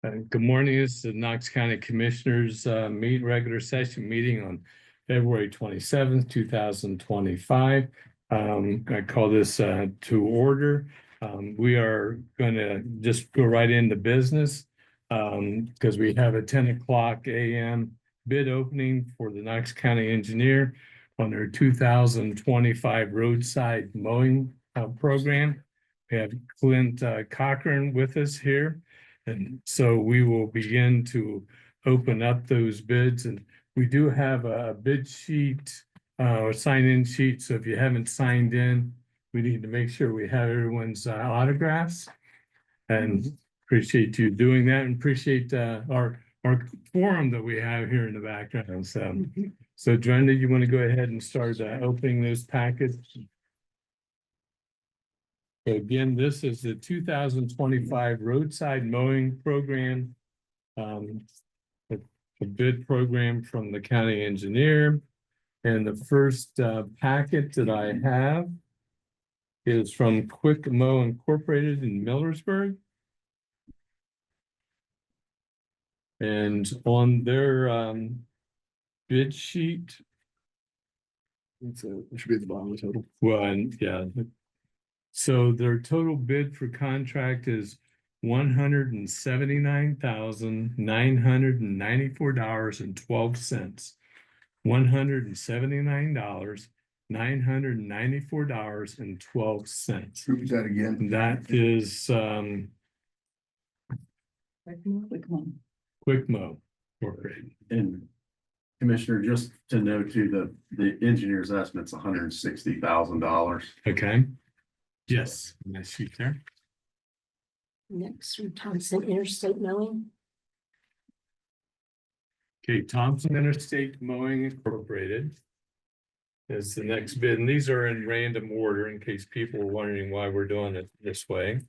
Good morning. This is the Knox County Commissioners regular session meeting on February 27th, 2025. I call this to order. We are going to just go right into business because we have a 10 o'clock a.m. bid opening for the Knox County engineer on their 2025 roadside mowing program. We have Clint Cochran with us here. And so we will begin to open up those bids, and we do have a bid sheet or sign-in sheet. So if you haven't signed in, we need to make sure we have everyone's autographs. And appreciate you doing that, and appreciate our forum that we have here in the background. So Brenda, you want to go ahead and start opening those packets? Again, this is the 2025 roadside mowing program, a bid program from the county engineer. And the first packet that I have is from Quick Mow Incorporated in Millersburg. And on their bid sheet, it should be at the bottom of the total. well, and yeah. So their total bid for contract is $179,994.12. $179,994.12. Who's that again? That is Quick Mow Incorporated. And Commissioner, just to note too, the engineer's estimate's $160,000. Okay. Yes, nice sheet there. Next, from Thompson Interstate Mowing. Okay, Thompson Interstate Mowing Incorporated is the next bid, and these are in random order in case people are wondering why we're doing it this way.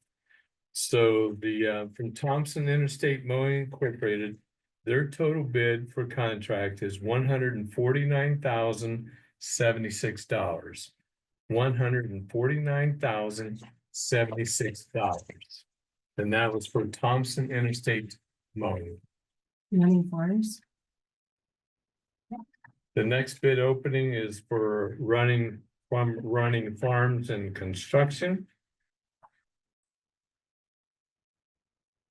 So the from Thompson Interstate Mowing Incorporated, their total bid for contract is $149,076. $149,076. And that was for Thompson Interstate Mowing. Running Farms. The next bid opening is for running farms and construction.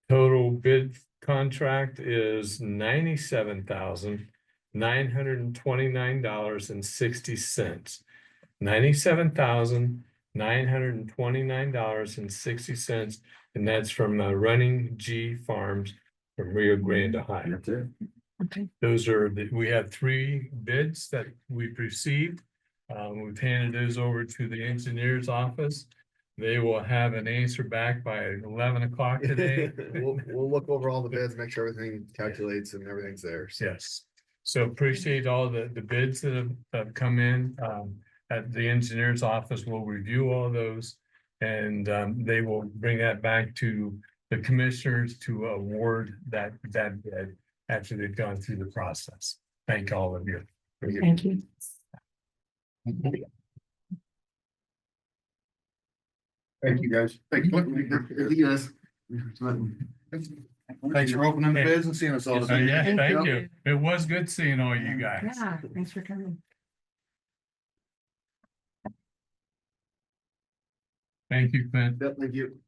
Total bid contract is $97,929.60. $97,929.60, and that's from Running G Farms from Rio Grande, Ohio. That's it. Okay. Those are we have 3 bids that we've received. We've handed those over to the engineer's office. They will have an answer back by 11 o'clock today. We'll look over all the bids, make sure everything calculates and everything's there. So. Yes. So appreciate all the bids that have come in. At the engineer's office, we'll review all those, and they will bring that back to the commissioners to award that bid after they've gone through the process. Thank all of you. Thank you. Thank you, guys. Thank you guys. Thanks for opening the bids and seeing us all. Yeah, thank you. It was good seeing all you guys. Yeah, thanks for coming. Thank you, Clint. Yep, thank you.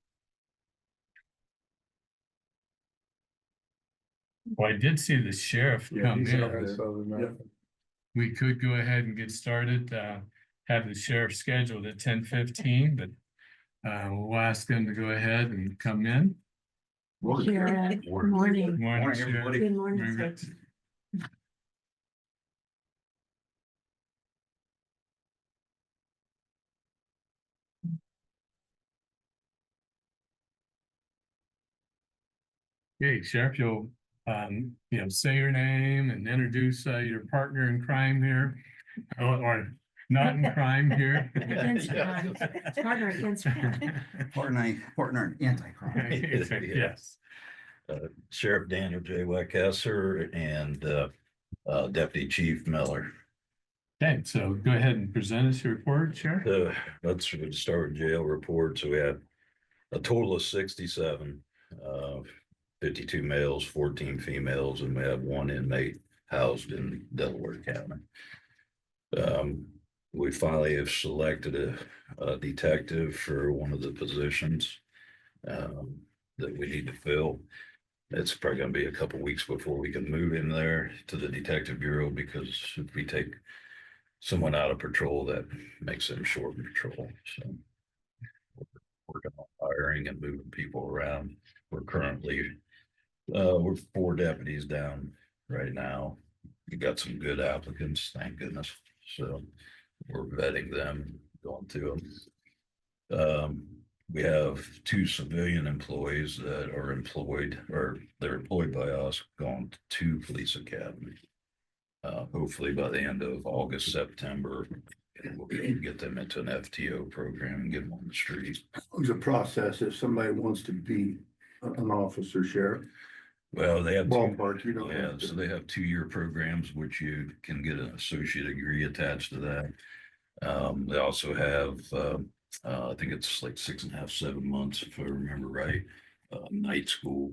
Well, I did see the sheriff come he's in. up there. We could go ahead and get started, have the sheriff scheduled at 10:15, but we'll ask them to go ahead and come in. Good morning. Morning, Sheriff. everybody. Good morning, Very sir. good. Okay, Sheriff, you'll say your name and introduce your partner in crime here, or not in crime here. Against crime. Partner against crime. Partner in anti-crime. Yes. Sheriff Daniel J. Weckesser and Deputy Chief Miller. Okay, so go ahead and present us your report, Sheriff. Let's start with jail reports. We had a total of 67. 52 males, 14 females, and we have one inmate housed in Delaware County. We finally have selected a detective for one of the positions that we need to fill. It's probably gonna be a couple weeks before we can move in there to the detective bureau, because if we take someone out of patrol, that makes them short patrol, so. We're working on hiring and moving people around. We're currently, we're 4 deputies down right now. We got some good applicants, thank goodness, so we're vetting them, going through them. We have 2 civilian employees that are employed, or they're employed by us, going to police academy. Hopefully by the end of August, September, and we'll be able to get them into an FTO program and get them on the street. It's a process if somebody wants to be an officer, sheriff, Well, they have, ballpark, you know. yeah, so they have 2-year programs, which you can get an associate degree attached to that. They also have, I think it's like 6.5, 7 months, if I remember right, night school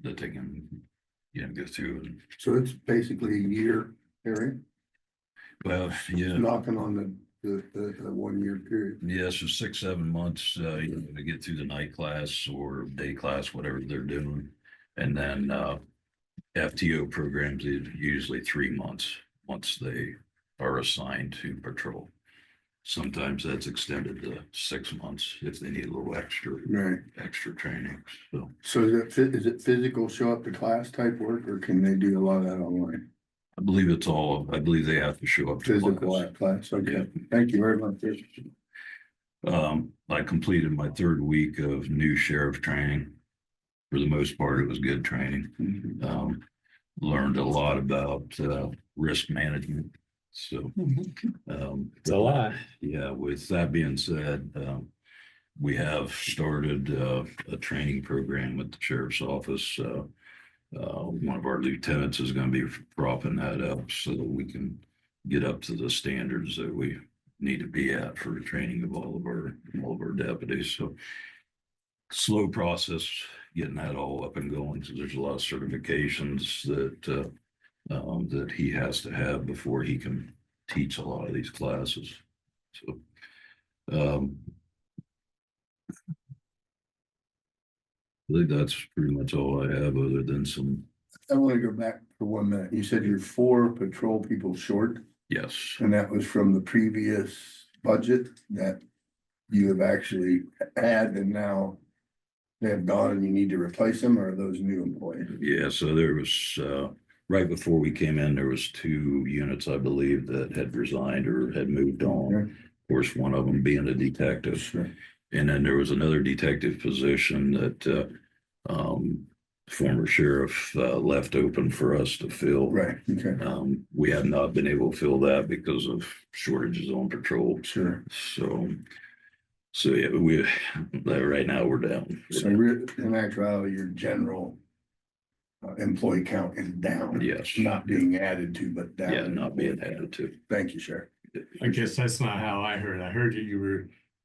that they can, go through. And So it's basically a year, Harry, well, yeah, knocking on the 1 year period. yeah, so 6, 7 months, to get through the night class or day class, whatever they're doing. And then, FTO programs is usually 3 months once they are assigned to patrol. Sometimes that's extended to 6 months if they need a little Right. extra training, so. So is it physical, show up to class type work, or can they do a lot of that online? I believe they have to show up to Physical class. at class, okay, thank you very much. I completed my 3rd week of new sheriff training. For the most part, it was good training. Mhm. Learned a lot about risk management. So, It's a lot. yeah, with that being said, we have started a training program with the sheriff's office. One of our lieutenants is going to be propping that up so that we can get up to the standards that we need to be at for the training of all of our deputies. So slow process getting that all up and going, because there's a lot of certifications that he has to have before he can teach a lot of these classes. So I think that's pretty much all I have, other than some, I want to go back for 1 minute. You said you're 4 patrol people short, yes. and that was from the previous budget that you have actually had, and now they have gone and you need to replace them, or are those new employees? Yeah, so there was, right before we came in, there was 2 units, I believe, that had resigned or had moved on. Okay. Of course, one of them being a detective. Sure. And then there was another detective position that, former sheriff, left open for us to fill. Right, okay, We have not been able to fill that because of shortages on patrol. sure. So yeah, right now we're down. So in actuality, your general employee count is down. Yes. Not being added to, but down. Yeah, not being added to. Thank you, Sheriff. I guess that's not how I heard. I heard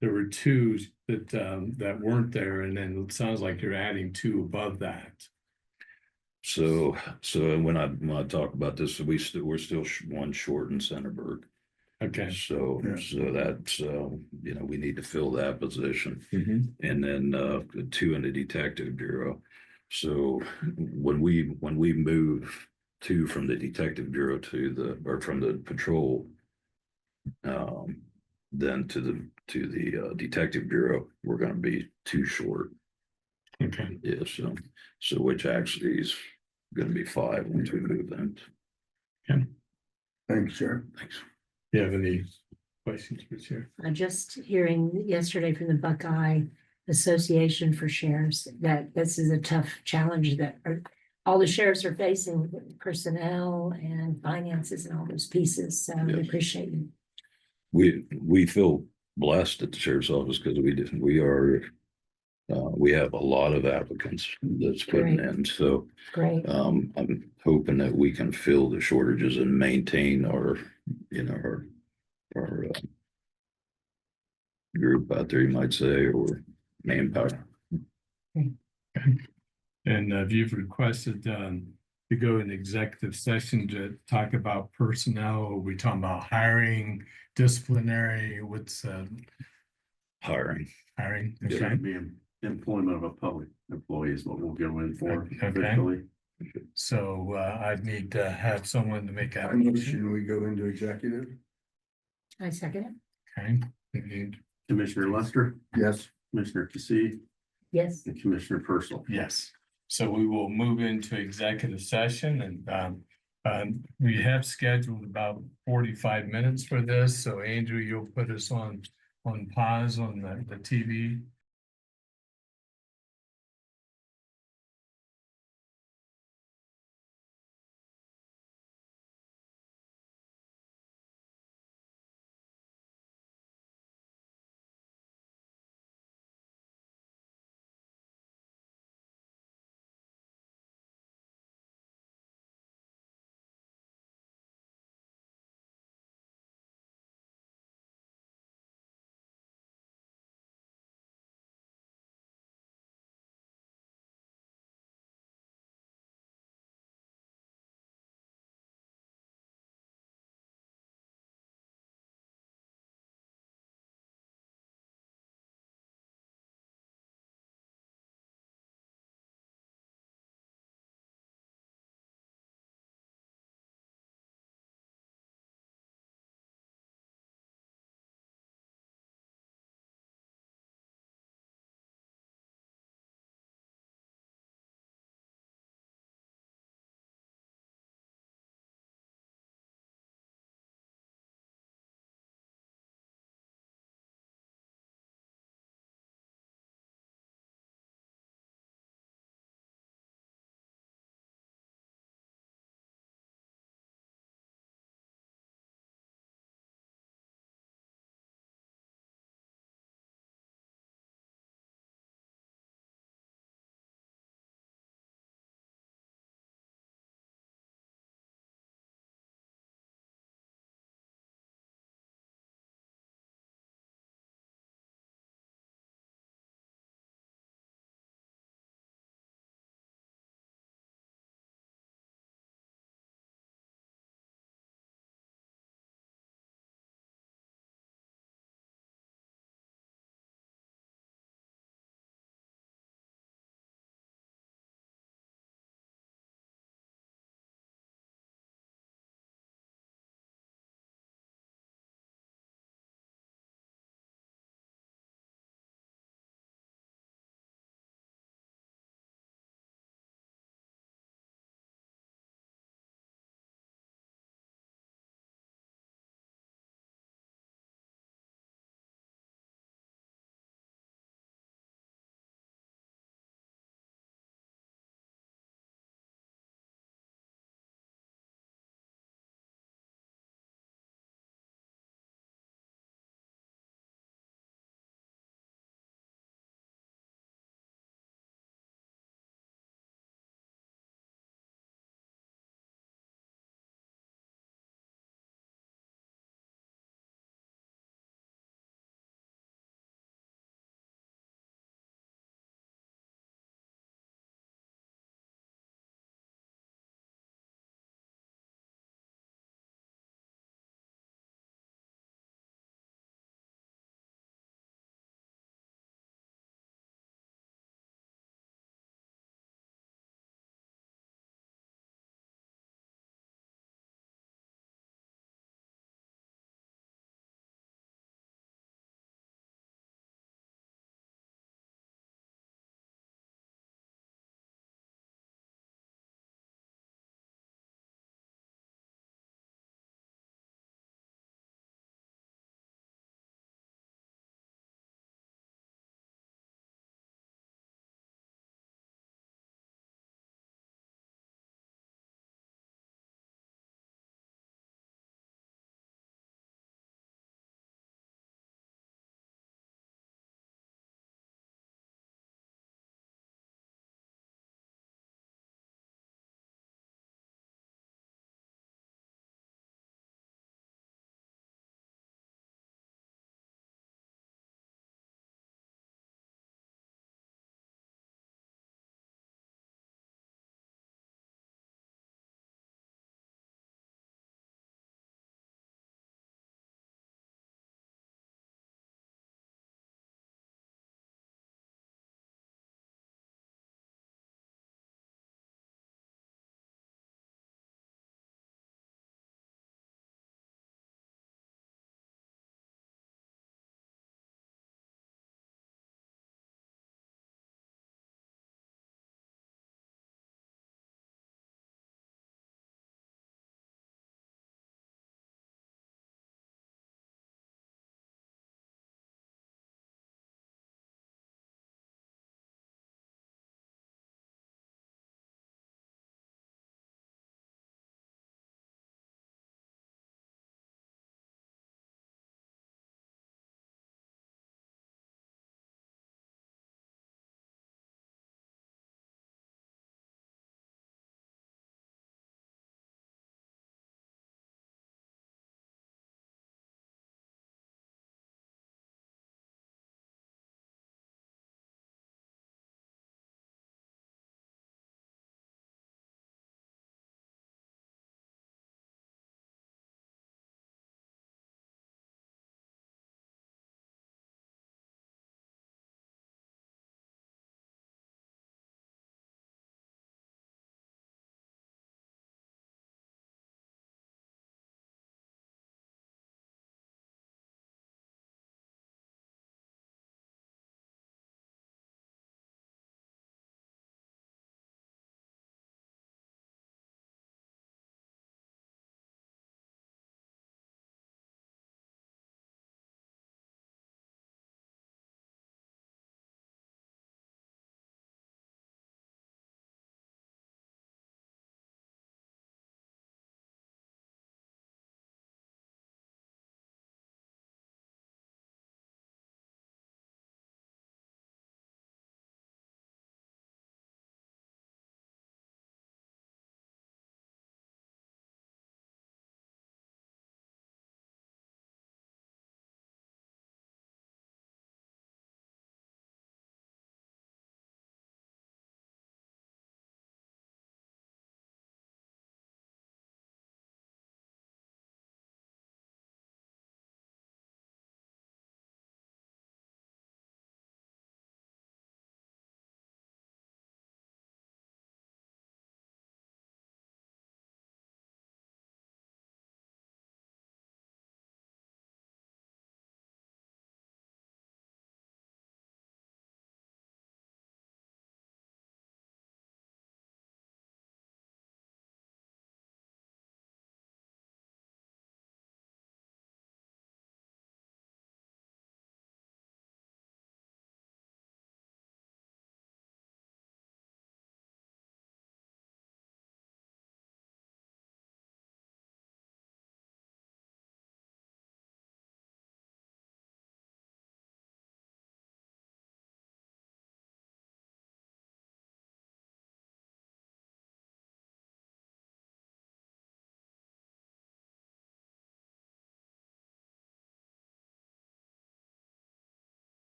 there were 2 that weren't there, and then it sounds like you're adding 2 above that. So when I talk about this, we're still 1 short in Centerburg. Okay. So that's, we need to fill that position. Mm-hmm. And then 2 in the detective bureau. So when we move 2 from the detective bureau from the patrol, then to the detective bureau, we're going to be 2 short. Okay. Yeah, so which actually is going to be 5 once we move in. Okay. Thanks, Sheriff. Thanks. Do you have any questions for Chair? Just hearing yesterday from the Buckeye Association for Sheriffs that this is a tough challenge that all the sheriffs are facing, with personnel and finances and all those pieces. So we Yes. appreciate you. We feel blessed at the sheriff's office because we have a lot of applicants that's putting Great. in. So Great. I'm hoping that we can fill the shortages and maintain our group out there, you might say, or manpower. And you've requested to go in executive session to talk about personnel. Are we talking about hiring, disciplinary, what's Hiring. hiring? It's Okay. gonna be employment of a public employee is what we'll go in for Okay. officially. So I'd need to have someone to make I that motion. motion we go into executive. I second it. Okay. And Commissioner Lester, Yes. Commissioner Cassie, Yes. and Commissioner Purcell. yes, so we will move into executive session and we have scheduled about 45 minutes for this. So Andrew, you'll put us on pause on the TV.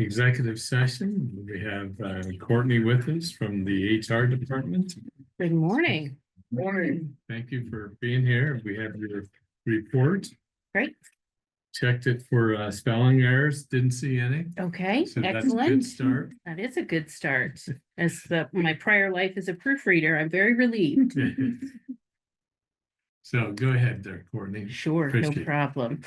executive session. We have Courtney with us from the HR department. Good morning. Morning. Thank you for being here. We have your report. Great. Checked it for spelling errors, didn't see any. Okay, So that's a good excellent. start. That is a good start. As my prior life as a proofreader, I'm very relieved. So go ahead there, Courtney. Sure, no Appreciate it. problem.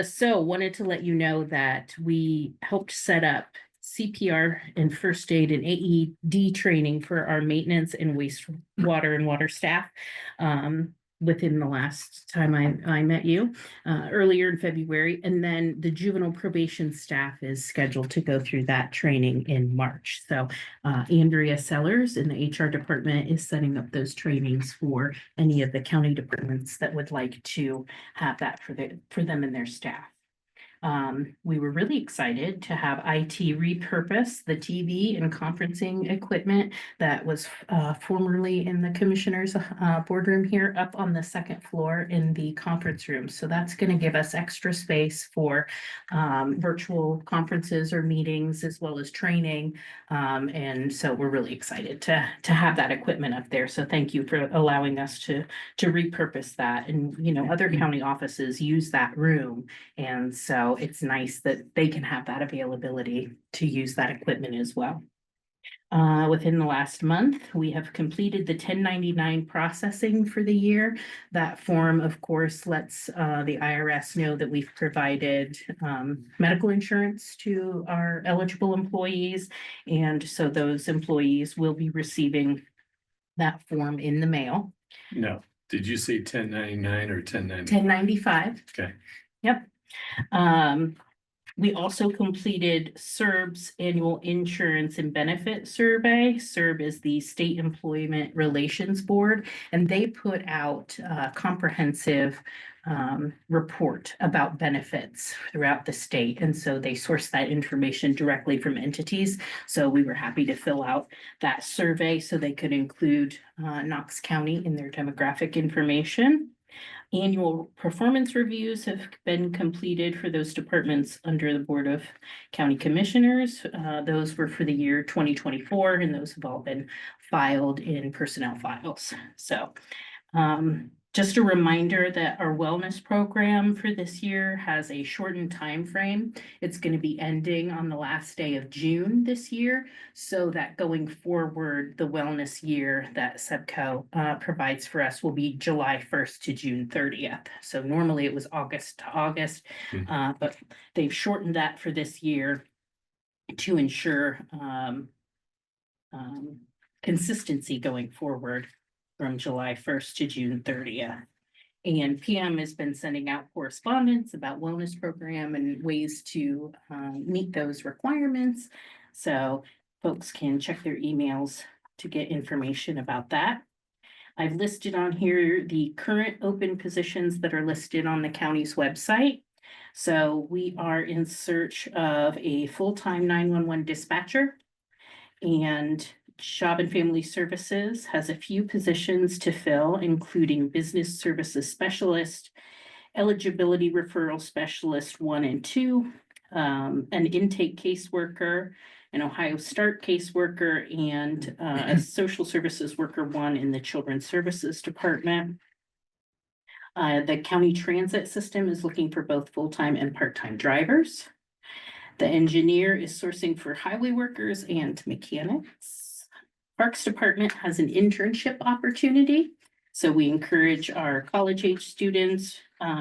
So wanted to let you know that we helped set up CPR and first aid and AED training for our maintenance and wastewater and water staff. Within the last time I met you, earlier in February, and then the juvenile probation staff is scheduled to go through that training in March. So Andrea Sellers in the HR department is setting up those trainings for any of the county departments that would like to have that for them and their staff. We were really excited to have IT repurpose the TV and conferencing equipment that was formerly in the commissioner's boardroom here up on the second floor in the conference room. So that's going to give us extra space for virtual conferences or meetings as well as training. And so we're really excited to have that equipment up there. So thank you for allowing us to repurpose that. And, you know, other county offices use that room. And so it's nice that they can have that availability to use that equipment as well. Within the last month, we have completed the 1099 processing for the year. That form, of course, lets the IRS know that we've provided medical insurance to our eligible employees. And so those employees will be receiving that form in the mail. No, did you say 1099 or 1090? 1095. Okay. Yep. We also completed SERB's annual insurance and benefit survey. SERB is the State Employment Relations Board, and they put out a comprehensive report about benefits throughout the state. And so they source that information directly from entities. So we were happy to fill out that survey so they could include Knox County in their demographic information. Annual performance reviews have been completed for those departments under the Board of County Commissioners. Those were for the year 2024, and those have all been filed in personnel files. So just a reminder that our wellness program for this year has a shortened time frame. It's going to be ending on the last day of June this year, so that going forward, the wellness year that SEBCO provides for us will be July 1st to June 30th. So normally it was August to August, but they've shortened that for this year to ensure consistency going forward from July 1st to June 30th. And PM has been sending out correspondence about wellness program and ways to meet those requirements. So folks can check their emails to get information about that. I've listed on here the current open positions that are listed on the county's website. So we are in search of a full-time 911 dispatcher, and Job and Family Services has a few positions to fill, including Business Services Specialist, Eligibility Referral Specialist 1 and 2, an Intake Caseworker, an Ohio Start Caseworker, and a Social Services Worker 1 in the Children's Services Department. The county transit system is looking for both full-time and part-time drivers. The engineer is sourcing for highway workers and mechanics. Parks Department has an internship opportunity, so we encourage our college-age students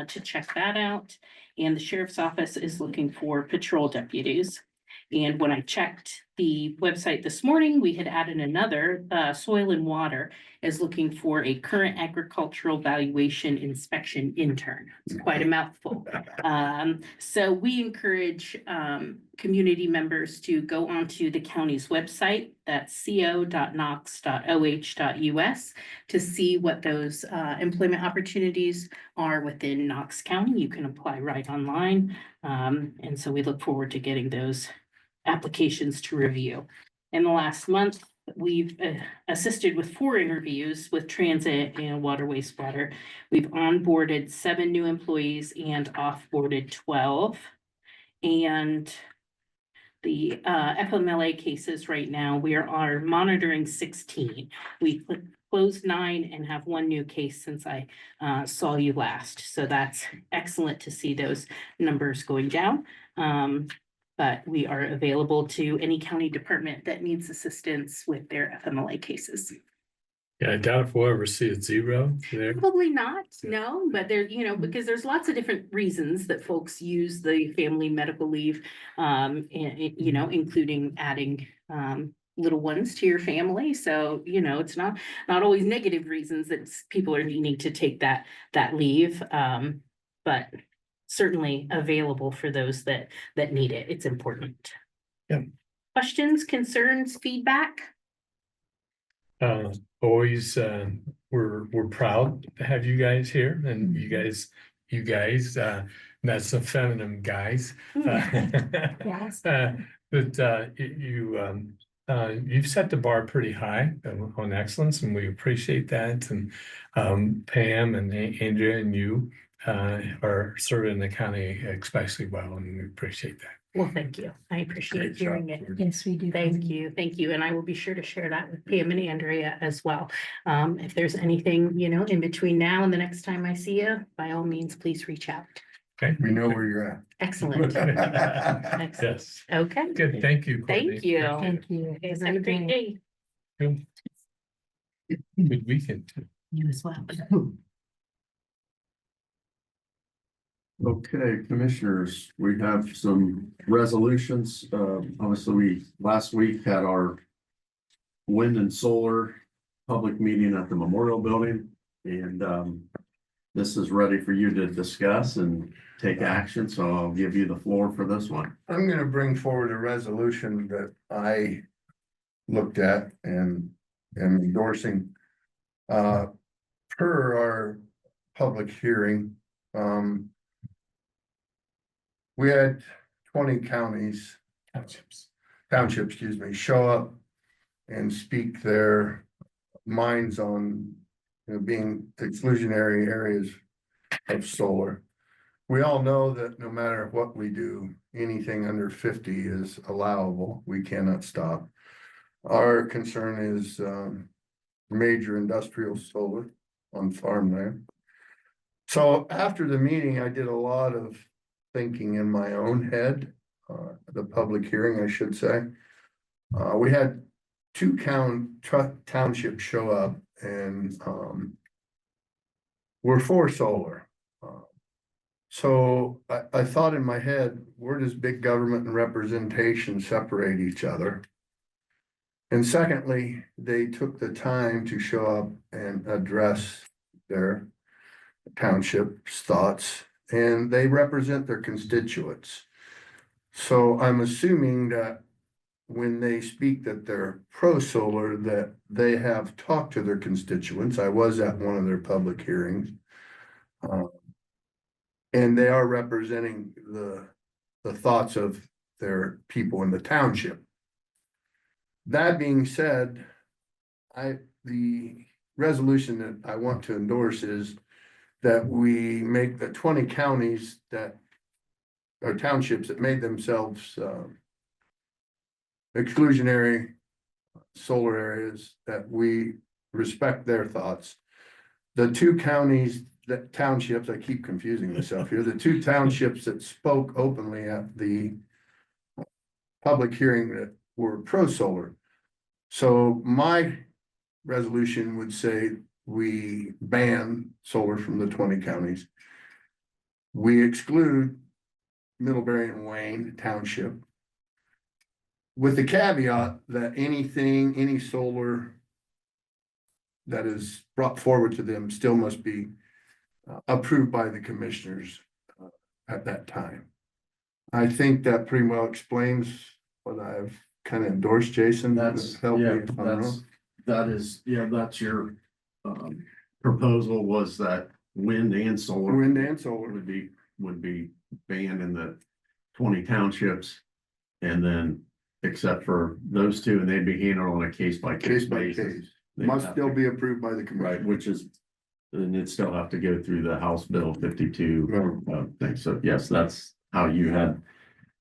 to check that out. And the Sheriff's Office is looking for patrol deputies. And when I checked the website this morning, we had added another, Soil and Water is looking for a current agricultural valuation inspection intern. It's quite a mouthful. So we encourage community members to go onto the county's website, that's co.knox.oh.us, to see what those employment opportunities are within Knox County. You can apply right online. And so we look forward to getting those applications to review. In the last month, we've assisted with 4 interviews with transit and water wastewater. We've onboarded 7 new employees and offboarded 12. And the FMLA cases right now, we are monitoring 16. We closed 9 and have 1 new case since I saw you last. So that's excellent to see those numbers going down. But we are available to any county department that needs assistance with their FMLA cases. Yeah, I doubt if we'll ever see it 0 there. Probably not, no, but there, because there's lots of different reasons that folks use the family medical leave. Including adding little ones to your family. So, it's not always negative reasons that people are needing to take that leave. But certainly available for those that need it. It's important. Yeah. Questions, concerns, feedback? Always, we're proud to have you guys here, and you guys, not some feminine guys. Yes. But you've set the bar pretty high on excellence, and we appreciate that. And Pam and Andrea and you are serving the county especially well, and we appreciate that. Well, thank you. I appreciate hearing it. Yes, we do. Thank you. And I will be sure to share that with Pam and Andrea as well. If there's anything, in between now and the next time I see you, by all means, please reach out. Okay. We know where you're at. Excellent. Excellent. Yes. Okay. Good. Thank you. Courtney. Thank you. Thank you. You guys have a great day. Good weekend too. You as well. Okay, commissioners, we have some resolutions. Obviously, we last week had our wind and solar public meeting at the Memorial Building. And this is ready for you to discuss and take action. So I'll give you the floor for this one. I'm gonna bring forward a resolution that I looked at and am endorsing. Per our public hearing, we had 20 counties, townships, show up and speak their minds on, being exclusionary areas of solar. We all know that no matter what we do, anything under 50 is allowable. We cannot stop. Our concern is major industrial solar on farmland. So after the meeting, I did a lot of thinking in my own head, the public hearing, I should say. We had 2 townships show up and we're for solar. So I thought in my head, where does big government and representation separate each other? And secondly, they took the time to show up and address their township's thoughts, and they represent their constituents. So I'm assuming that when they speak that they're pro-solar, that they have talked to their constituents. I was at one of their public hearings. And they are representing the thoughts of their people in the township. That being said, the resolution that I want to endorse is that we make the 20 counties that are townships that made themselves exclusionary solar areas, that we respect their thoughts. The 2 counties, that townships, I keep confusing myself here, the 2 townships that spoke openly at the public hearing that were pro-solar. So my resolution would say we ban solar from the 20 counties. We exclude Middlebury and Wayne Township, with the caveat that any solar that is brought forward to them still must be approved by the commissioners at that time. I think that pretty well explains what I've kind of endorsed, Jason. That's, Help me yeah, if I'm wrong. that's your proposal, was that wind and solar. Wind and solar. Would be banned in the 20 townships. And then, except for those 2, and they'd be handled on a case by case basis. Case. They'd Must have still to- be approved by the Right, commission. which is, and it'd still have to go through the House Bill 52 thing. So yes, that's how you had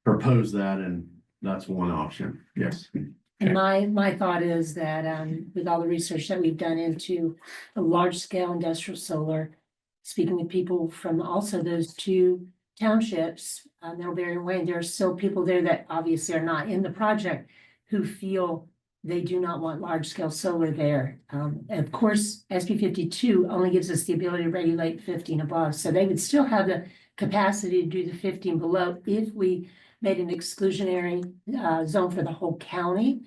proposed that, and that's one option, yes. And my thought is that, with all the research that we've done into a large scale industrial solar, speaking with people from also those two townships, Middlebury and Wayne, there are still people there that obviously are not in the project who feel they do not want large scale solar there. And of course, SB 52 only gives us the ability to regulate 50 and above, so they would still have the capacity to do the 50 and below if we made an exclusionary zone for the whole county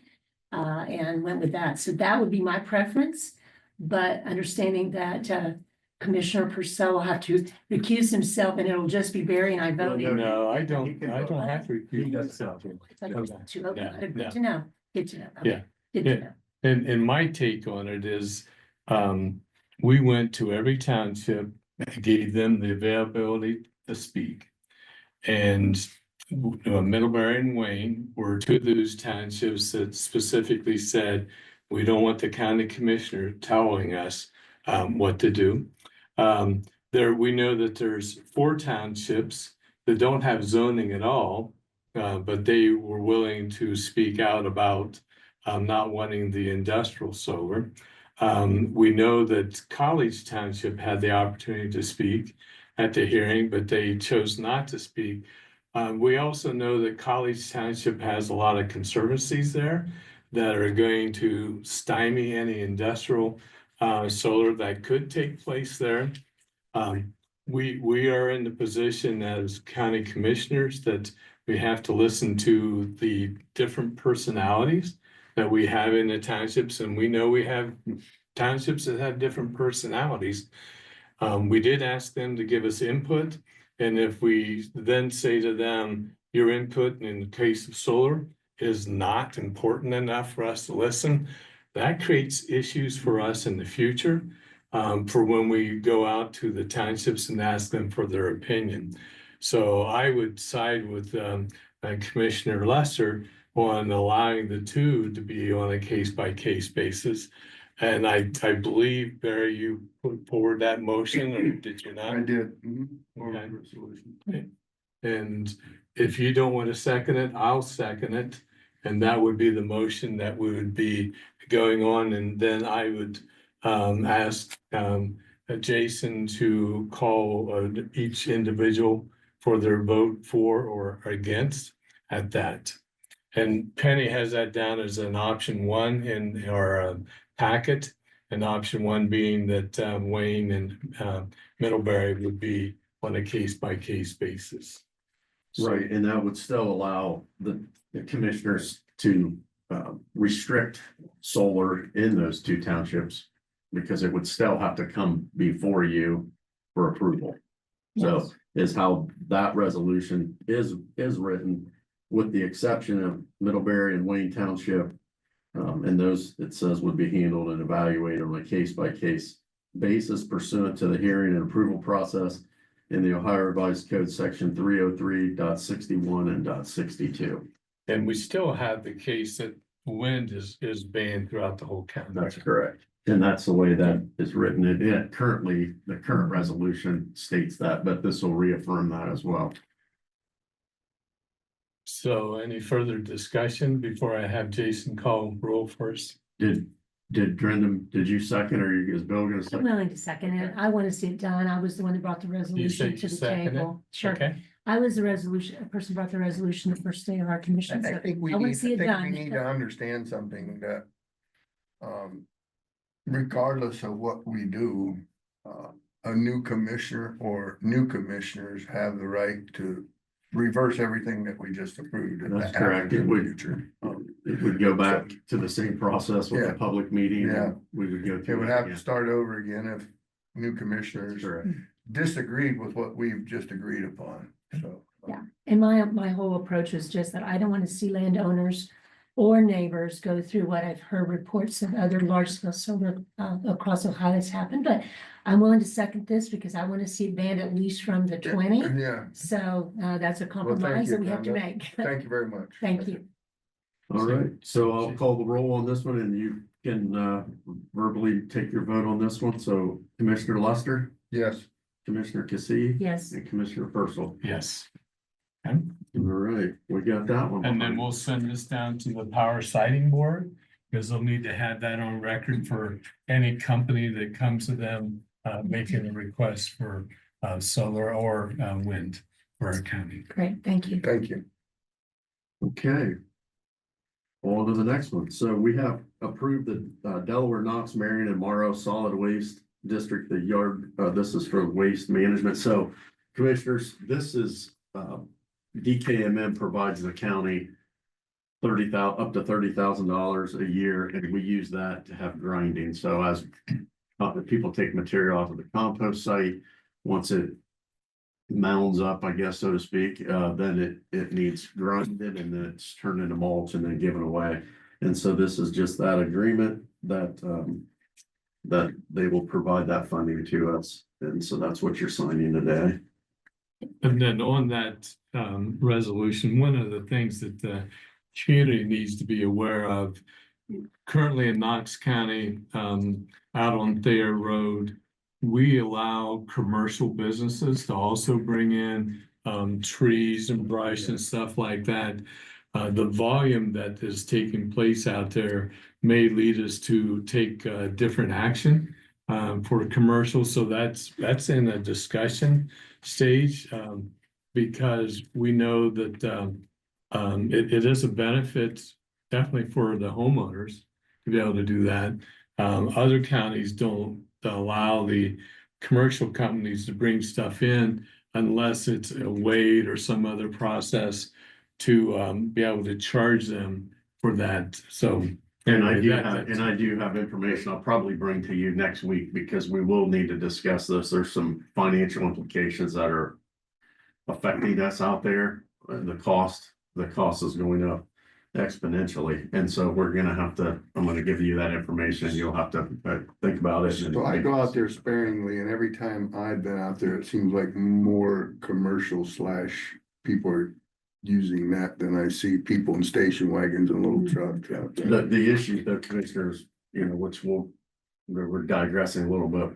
and went with that. So that would be my preference. But understanding that Commissioner Purcell will have to recuse himself and it'll just be Barry and I voting. No, I He don't, can I vote. don't have to. He recuse does. myself. I thought you were too open. Yeah, Good yeah. to know. Good to know. Okay. Yeah. Good to Yeah. know. And my take on it is, we went to every township, gave them the availability to speak. And Middlebury and Wayne were two of those townships that specifically said, we don't want the county commissioner telling us what to do. We know that there's 4 townships that don't have zoning at all, but they were willing to speak out about not wanting the industrial solar. We know that College Township had the opportunity to speak at the hearing, but they chose not to speak. We also know that College Township has a lot of conservancies there that are going to stymie any industrial solar that could take place there. We are in the position as county commissioners that we have to listen to the different personalities that we have in the townships, and we know we have townships that have different personalities. We did ask them to give us input, and if we then say to them, your input in the case of solar is not important enough for us to listen, that creates issues for us in the future, for when we go out to the townships and ask them for their opinion. So I would side with Commissioner Lester on allowing the two to be on a case-by-case basis. And I believe, Barry, you put forward that motion, or did you I not? did. Mhm. Or Okay. resolution. And if you don't want to second it, I'll second it. And that would be the motion that we would be going on, and then I would ask Jason to call each individual for their vote for or against at that. And Penny has that down as an option 1 in our packet, and option 1 being that Wayne and Middlebury would be on a case-by-case basis. So- Right, and that would still allow the commissioners to restrict solar in those 2 townships, because it would still have to come before you for approval. So Yes. is how that resolution is written, with the exception of Middlebury and Wayne Township. And those, it says, would be handled and evaluated on a case-by-case basis pursuant to the hearing and approval process in the Ohio Revised Code, section 303.61 and .62. And we still have the case that wind is banned throughout the whole county. That's correct. And that's the way that is written. It currently, the current resolution states that, but this will reaffirm that as well. So any further discussion before I have Jason call roll first? Did Brendan, did you second, or is Bill gonna I'm second? willing to second it. I want to see it done. I was the one that brought the resolution to you the second it? table. Sure. Okay, I was the resolution, a person brought the resolution the first day of our commission. I so think we I wanna need, see I it think we done. need to understand something that. Regardless of what we do, a new commissioner or new commissioners have the right to reverse everything that we just approved. if That's that correct. happens It in the would- future. It would go back to the same process with Yeah. a public meeting. Yeah. And we would go It through would it have to again. start over again if new commissioners Correct. disagreed with what we've just agreed upon, so. Yeah. And my whole approach is just that I don't want to see landowners or neighbors go through what I've heard reports of other large scale solar across Ohio that's happened, but I'm willing to second this because I want to see it banned at least from the 20. Yeah, So that's a compromise you, that we have to Brenda. make. thank you very much. Thank you. All right, so I'll call the roll on this one, and you can verbally take your vote on this one. So Commissioner Lester, Yes, Commissioner Cassie, Yes. and Commissioner Purcell. yes. Okay. All right, we got that one. And then we'll send this down to the power sighting board, because they'll need to have that on record for any company that comes to them, making a request for, solar or, wind for our county. Great, thank you. Thank you. Okay. On to the next one. So we have approved the Delaware, Knox, Marion, and Morrow Solid Waste District, the yard, this is for waste management. So commissioners, this is, DKMM provides the county up to $30,000 a year, and we use that to have grinding. So as people take material off of the compost site, once it mounds up, I guess, so to speak, then it needs grinded, and then it's turned into mulch and then given away. And so this is just that agreement that that they will provide that funding to us. And so that's what you're signing today. And then on that, resolution, one of the things that the community needs to be aware of, currently in Knox County, out on Thayer Road, we allow commercial businesses to also bring in, trees and brush and stuff like that. The volume that is taking place out there may lead us to take, different action, for commercial. So that's in a discussion stage, because we know that, it is a benefit definitely for the homeowners to be able to do that. Other counties don't allow the commercial companies to bring stuff in unless it's a weight or some other process to, be able to charge them for that. So. And I anyway, do have information I'll probably bring to you next week, because we will need to discuss this. There's some financial implications that are affecting us out there. The cost is going up exponentially. And so I'm gonna give you that information, and you'll have to think about it. So I go out there sparingly, and every time I've been out there, it seems like more commercial / people are using that than I see people in station wagons and little trucks out there. The issue, the commissioners, which we're digressing a little bit.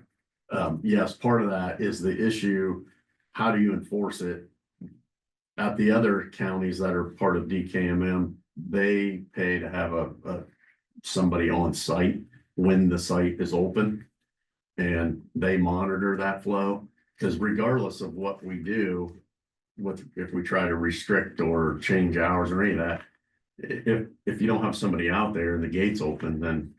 Yes, part of that is the issue. How do you enforce it? At the other counties that are part of DKMM, they pay to have somebody on site when the site is open. And they monitor that flow, because regardless of what we do, if we try to restrict or change hours or any of that, if you don't have somebody out there and the gate's open, then,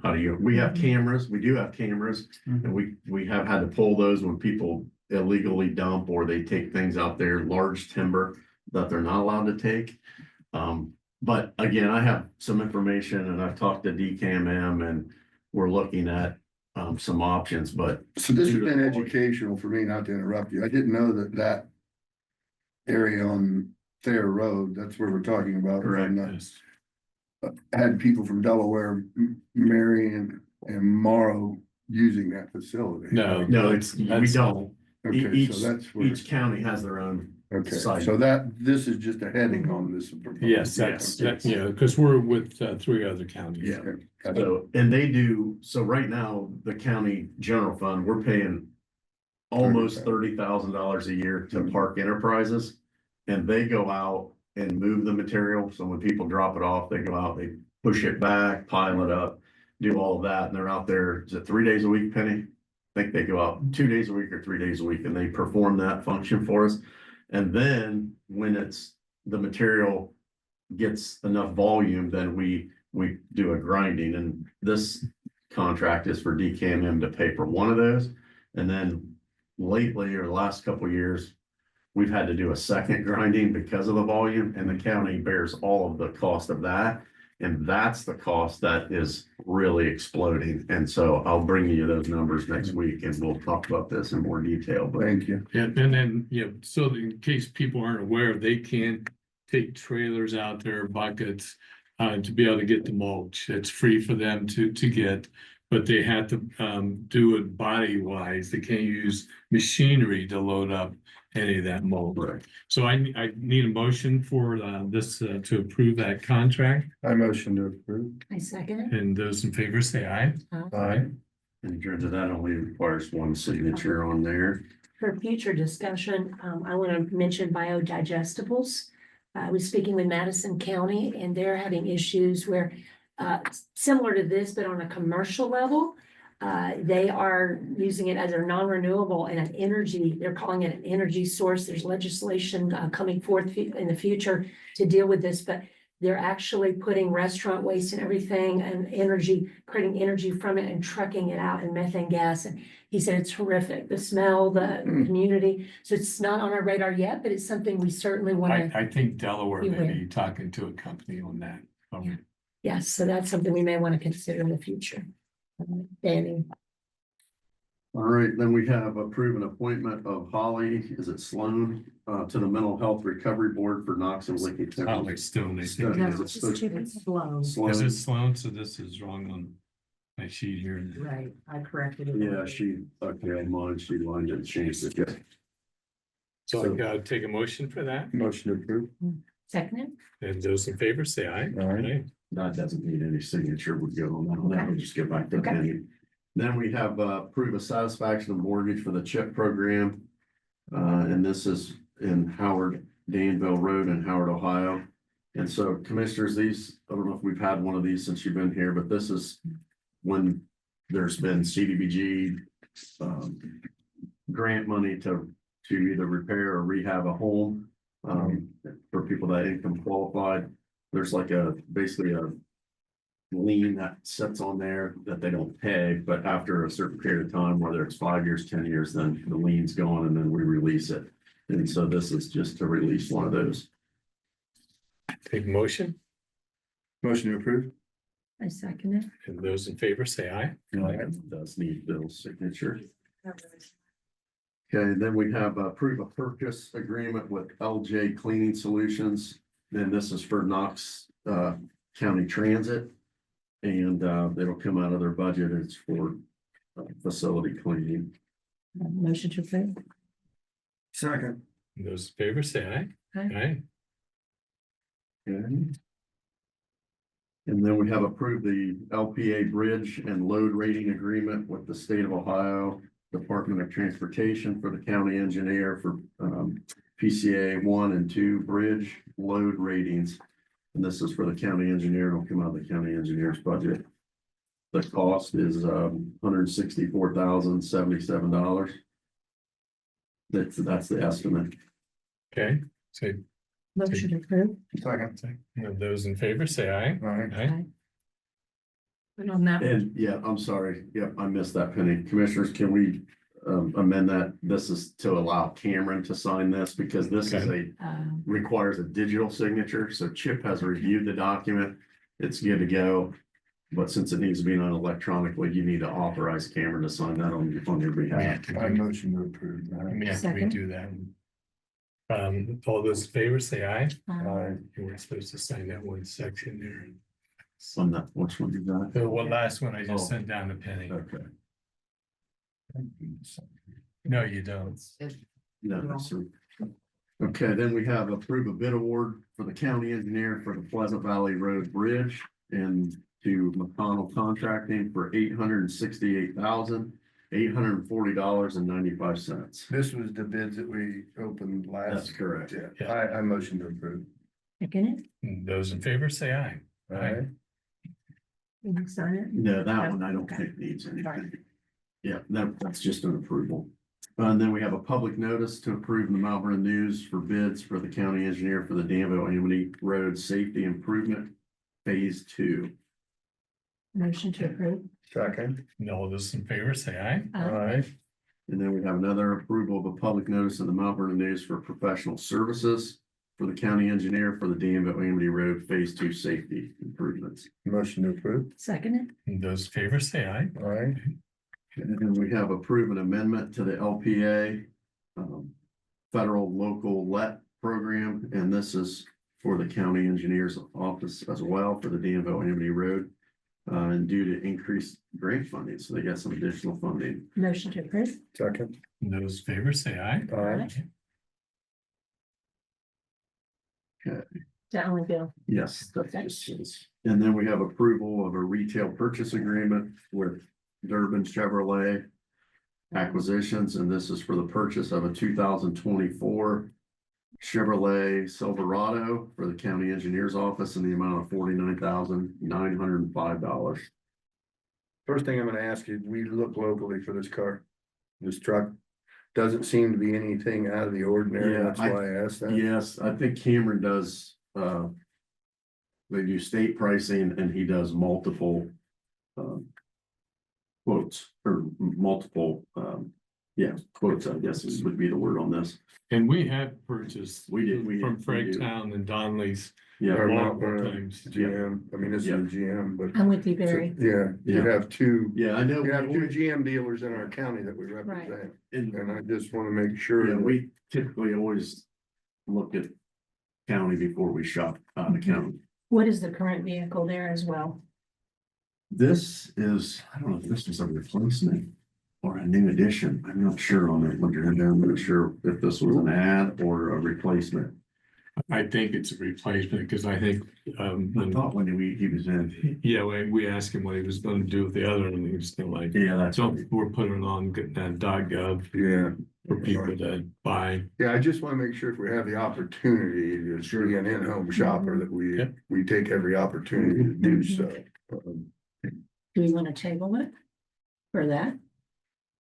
how do you, we have cameras, we do have cameras. And we have had to pull those when people illegally dump, or they take things out there, large timber that they're not allowed to take. But again, I have some information, and I've talked to DKMM, and we're looking at some options, but. So this has been educational for me, not to interrupt you. I didn't know that area on Thayer Road, that's where we're talking about. Correct. Had people from Delaware, Marion and Morrow using that facility. No, No, we don't. Okay, so that's where, Each county has their own. okay, site. so this is just a heading on this. yes, that's, because we're with, 3 other counties. Yeah. Okay. So, and they do, so right now, the county general fund, we're paying almost $30,000 a year to Park Enterprises. And they go out and move the material. So when people drop it off, they go out, they push it back, pile it up, do all of that. And they're out there, is it 3 days a week, Penny? I think they go out 2 days a week or 3 days a week, and they perform that function for us. And then when the material gets enough volume, then we do a grinding, and this contract is for DKMM to pay for one of those. And then lately, or the last couple of years, we've had to do a second grinding because of the volume, and the county bears all of the cost of that. And that's the cost that is really exploding. And so I'll bring you those numbers next week, and we'll talk about this in more detail. But Thank you. And then, so in case people aren't aware, they can take trailers out there, buckets, to be able to get the mulch. It's free for them to get, but they have to, do it body wise. They can't use machinery to load up any of that mulch. Right. So I need a motion for, this, to approve that contract, I motion to approve. I second it. and those in favor say aye. Aye. in terms of that, only requires one signature on there. for future discussion, I want to mention biodigestibles. I was speaking with Madison County and they're having issues where, similar to this, but on a commercial level, they are using it as a non-renewable and an energy, they're calling it an energy source. There's legislation coming forth in the future to deal with this, but they're actually putting restaurant waste and everything and energy, creating energy from it and trucking it out in methane gas. And he said it's horrific, the smell, the community. So it's not on our radar yet, but it's something we certainly want to, I think Delaware You may will. be talking to a company on that. yes, so that's something we may want to consider in the future. Danny, All right, then we have approved an appointment of Holly, is it Sloan, to the Mental Health Recovery Board for Knox and Licking Oh, County. it's still, they Stone. think, Is it Stone? slow. is Sloan, it Sloan? So this is wrong on my sheet here. Right, I corrected it. yeah, okay, on mine, she lined it, changed it, yeah. So I gotta take a motion for that. Motion approved. Second, And those in favor say aye. Aye. That doesn't need any signature, would go on that, one. That would just get back to Okay. Penny. Then we have proof of satisfaction of mortgage for the CHIP program. And this is in Howard, Danville Road in Howard, Ohio. And so commissioners, these, I don't know if we've had one of these since you've been here, but this is when there's been CDBG grant money to either repair or rehab a home for people that income qualified. There's like basically a lien that sits on there that they don't pay, but after a certain period of time, whether it's 5 years, 10 years, then the lien's gone and then we release it. And so this is just to release one of those. Take a motion, Motion to approve. I second it. and those in favor say aye. It does need Bill's signature. Okay, then we have approve a purchase agreement with LJ Cleaning Solutions. And this is for Knox County Transit. And it'll come out of their budget. It's for facility cleaning. Motion to approve. Second. And those in favor say aye. Aye. Aye. Okay. And then we have approved the LPA bridge and load rating agreement with the state of Ohio Department of Transportation for the county engineer for PCA 1 and 2 bridge load ratings. And this is for the county engineer. It'll come out of the county engineer's budget. The cost is $164,077. That's the estimate. Okay, so Motion to approve. Second. and those in favor say aye. Aye. Aye. And on that, And yeah, I'm sorry. Yep, I missed that, Penny. Commissioners, can we amend that? This is to allow Cameron to sign this because this is requires a digital signature. So Chip has reviewed the document. It's good to go. But since it needs to be done electronically, you need to authorize Cameron to sign that on your We behalf. have to I do- motion to approve. we have to Second. redo that. All those in favor say aye. Aye. You weren't supposed to sign that one section there. On that, which one you got? The one last one I just Oh. sent down to Penny. Okay. No, you don't. No, so. Okay, then we have approve a bid award for the county engineer for the Pleasant Valley Road Bridge and to McConnell Contracting for $868,840.95. This was the bids that we opened last. That's correct. Yeah, I motion to approve. second it. And those in favor say aye. Aye. Did you sign it? No, that one I don't Okay. think needs anything. Sorry. Yeah, that's just an approval. And then we have a public notice to approve the Mount Vernon News for bids for the county engineer for the Danville Amity Road Safety Improvement Phase 2. Motion to approve. Second. And all those in favor say aye. Aye. And then we have another approval of a public notice in the Mount Vernon News for professional services for the county engineer for the Danville Amity Road Phase 2 Safety Improvements. Motion to approve. Second it. And those in favor say aye. Aye. And then we have approved an amendment to the LPA federal local let program, and this is for the county engineer's office as well for the Danville Amity Road. And due to increased grant funding, so they got some additional funding. Motion to approve. Second. And those in favor say aye. Aye. That only Bill. Yes, that's just. And then we have approval of a retail purchase agreement with Durbin Chevrolet. acquisitions, and this is for the purchase of a 2024 Chevrolet Silverado for the county engineer's office in the amount of $49,905. First thing I'm gonna ask you, we look locally for this car, this truck. Doesn't seem to be anything out of the ordinary, Yeah, that's why I asked that. Yes, I think Cameron does, they do state pricing and he does multiple, quotes or multiple, quotes, I guess would be the word on this. And we have purchased. We did, From we do. Fragtown and Donley's Yeah, Or multiple Mount times. GM, I mean, this is a GM, but. I'm with you, so, Barry. Yeah, you Yeah. have two, yeah, I know. you have two GM dealers in our county that we represent, And and I just wanna make sure. yeah, that- we typically always look at county before we shop out of county. What is the current vehicle there as well? This is, I don't know if this was a replacement or a new addition. I'm not sure on it. I'm not sure if this was an ad or a replacement. I think it's a replacement, because I think, I when, thought when he was in, yeah, when we asked him what he was gonna do with the other one, he was still like, yeah, that's. so we're putting it on that .gov Yeah, for people to buy. yeah, I just wanna make sure if we have the opportunity to be an in-home shopper, that Yeah. we take every opportunity to do so. Do we want to table it for that?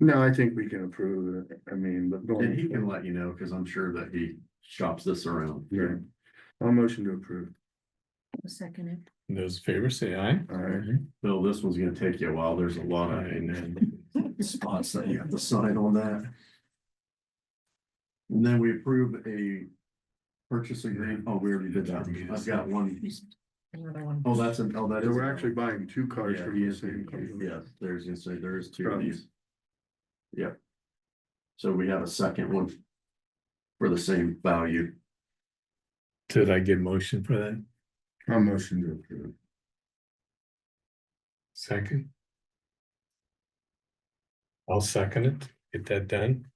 No, I think we can approve it, I mean, but. And he can let you know, because I'm sure that he shops this around. Yeah, I'll motion to approve, A second it. Those in favor say aye. all right. Bill, this one's gonna take you a while. There's a lot of spots that you have to sign on that. And then we approve a purchase agreement. Oh, we already did that. I've got one. Another one. Oh, that So is. we're actually buying two cars Yeah, from he the is, same company. yeah, there's gonna say there is two of Trucks. these. Yep. So we have a second one. For the same value. Did I get motion for that? I'll motion to approve. Second? I'll second it. Get that done.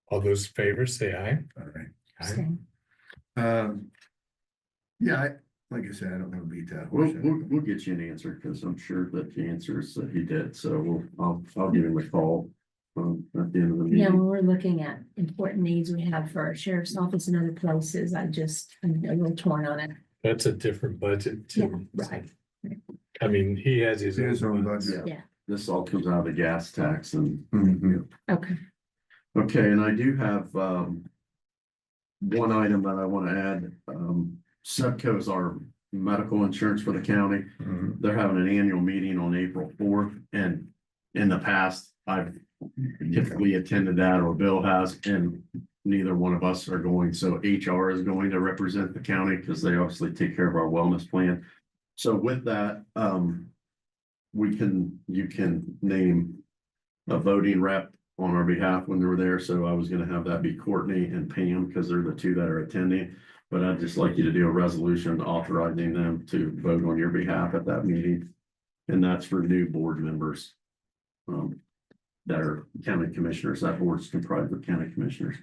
All those in favor say aye. All right. Aye. Same. Yeah, like I said, I don't want to beat that We'll, horse. we'll get you an answer, because I'm sure that the answer is that he did, so I'll give him a call. At the end of the Yeah, meeting. when we're looking at important needs we have for our sheriff's office and other places, I'm a little torn on it. That's a different budget too. Yeah, right. I mean, he has his. His own budget. budget. Yeah. This all comes out of the gas tax and, Mhm. Okay. okay, and I do have, one item that I want to add, Subco is our medical insurance for the county. Mhm. They're having an annual meeting on April 4th, and in the past, I've typically attended that, or Bill has, and neither one of us are going, so HR is going to represent the county, because they obviously take care of our wellness plan. So with that, you can name a voting rep on our behalf when they're there, so I was gonna have that be Courtney and Pam, because they're the two that are attending. But I'd just like you to do a resolution authorizing them to vote on your behalf at that meeting. And that's for new board members. That are county commissioners, that board's comprised of county commissioners.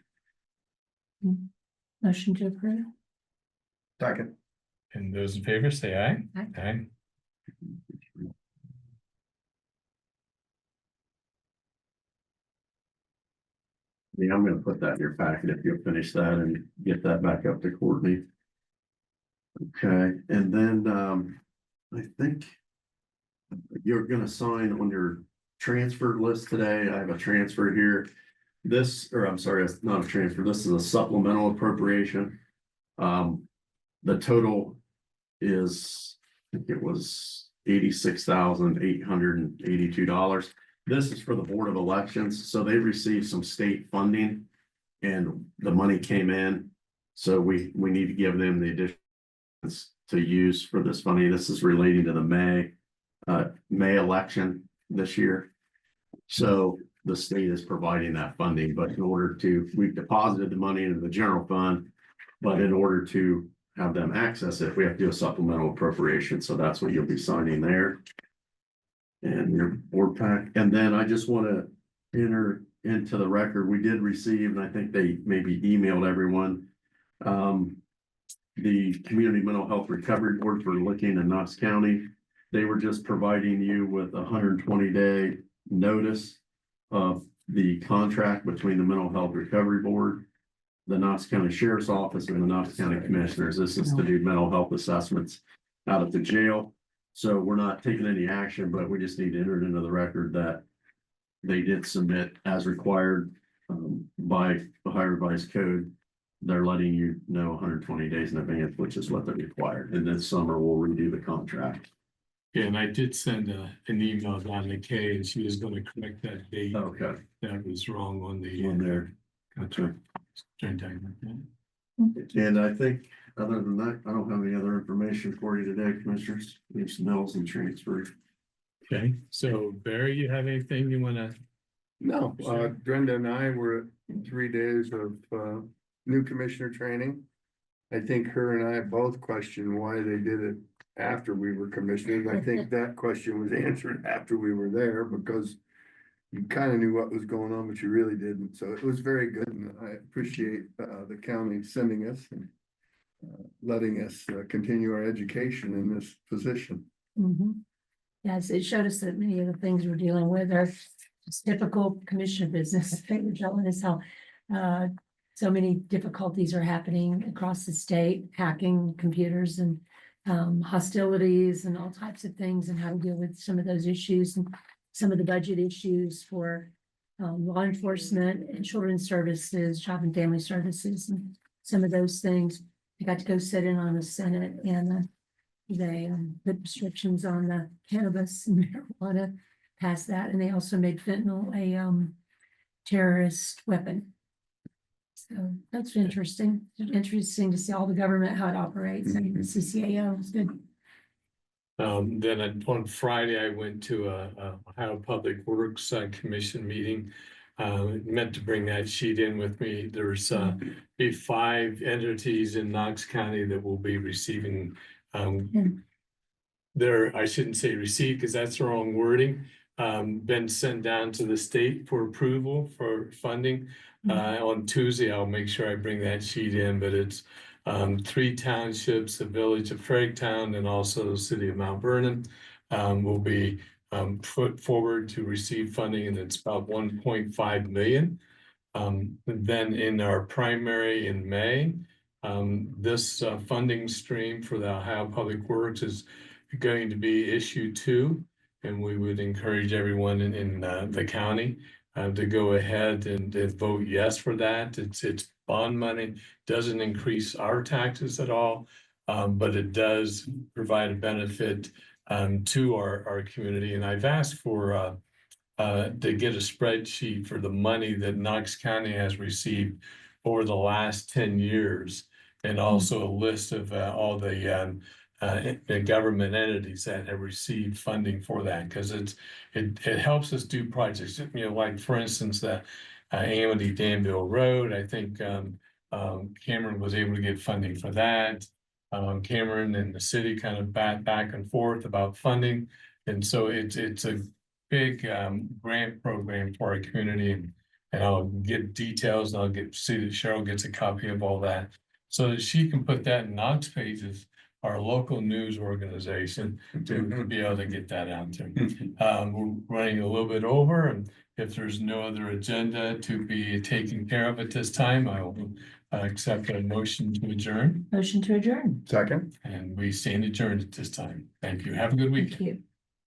Motion to approve. Second. And those in favor say aye. Aye. Aye. Yeah, I'm gonna put that in your packet if you'll finish that and get that back up to Courtney. Okay, and then, I think you're gonna sign on your transfer list today. I have a transfer here. This, or I'm sorry, it's not a transfer. This is a supplemental appropriation. The total is, I think it was $86,882. This is for the Board of Elections, so they received some state funding and the money came in. So we need to give them the additions to use for this funding. This is relating to the May election this year. So the state is providing that funding, but in order to, we've deposited the money into the general fund. But in order to have them access it, we have to do a supplemental appropriation. So that's what you'll be signing there. And your board pack. And then I just want to enter into the record, we did receive, and I think they maybe emailed everyone. The Community Mental Health Recovery Board for Licking in Knox County. They were just providing you with a 120-day notice of the contract between the Mental Health Recovery Board, the Knox County Sheriff's Office, and the Knox County Commissioners. This is to do mental health assessments out at the jail. So we're not taking any action, but we just need to enter it into the record that they did submit as required by Ohio Revised Code. They're letting you know 120 days in advance, which is what they required. And this summer we'll redo the contract. Yeah, and I did send an email down to Kay, and she was gonna correct that date. Okay. That was wrong on the. On there. Contract. During time, okay. And I think, other than that, I don't have any other information for you today, Commissioners. Leave some bills and transfers. Okay, so Barry, you have anything you wanna? No, Brenda and I were at 3 days of new commissioner training. I think her and I both questioned why they did it after we were commissioners. I think that question was answered after we were there because you kind of knew what was going on, but you really didn't. So it was very good, and I appreciate the county sending us and letting us continue our education in this position. Mhm. Yes, it showed us that many of the things we're dealing with are just typical commission business. They were telling us how so many difficulties are happening across the state, hacking computers and hostilities and all types of things, and how to deal with some of those issues and some of the budget issues for law enforcement and children's services, job and family services, and some of those things. I got to go sit in on the Senate, and they put restrictions on the cannabis and marijuana, passed that, and they also made fentanyl a terrorist weapon. So that's interesting. Interesting to see all the government, how it operates, and the CCAO is good. Then on Friday, I went to a Ohio Public Works Commission meeting. Meant to bring that sheet in with me. There's be 5 entities in Knox County that will be receiving I shouldn't say receive because that's the wrong wording. Been sent down to the state for approval for funding. On Tuesday, I'll make sure I bring that sheet in, but it's 3 townships, the village of Fragtown, and also the city of Mount Vernon will be put forward to receive funding, and it's about 1.5 million. Then in our primary in May, this funding stream for the Ohio Public Works is going to be issue 2, and we would encourage everyone in the county to go ahead and vote yes for that. It's bond money, doesn't increase our taxes at all, but it does provide a benefit to our community. And I've asked for to get a spreadsheet for the money that Knox County has received over the last 10 years, and also a list of all the government entities that have received funding for that, because it helps us do projects. You know, like for instance, the Amity Danville Road. I think Cameron was able to get funding for that. Cameron and the city kind of back and forth about funding, and so it's a big grant program for our community, and I'll get details, and I'll see that Cheryl gets a copy of all that so that she can put that in Knox Pages, our local news organization, to be able to get that out there. We're running a little bit over, and if there's no other agenda to be taken care of at this time, I will accept a motion to adjourn. Motion to adjourn. Second. And we stand adjourned at this time. Thank you. Have a good Thank weekend. you.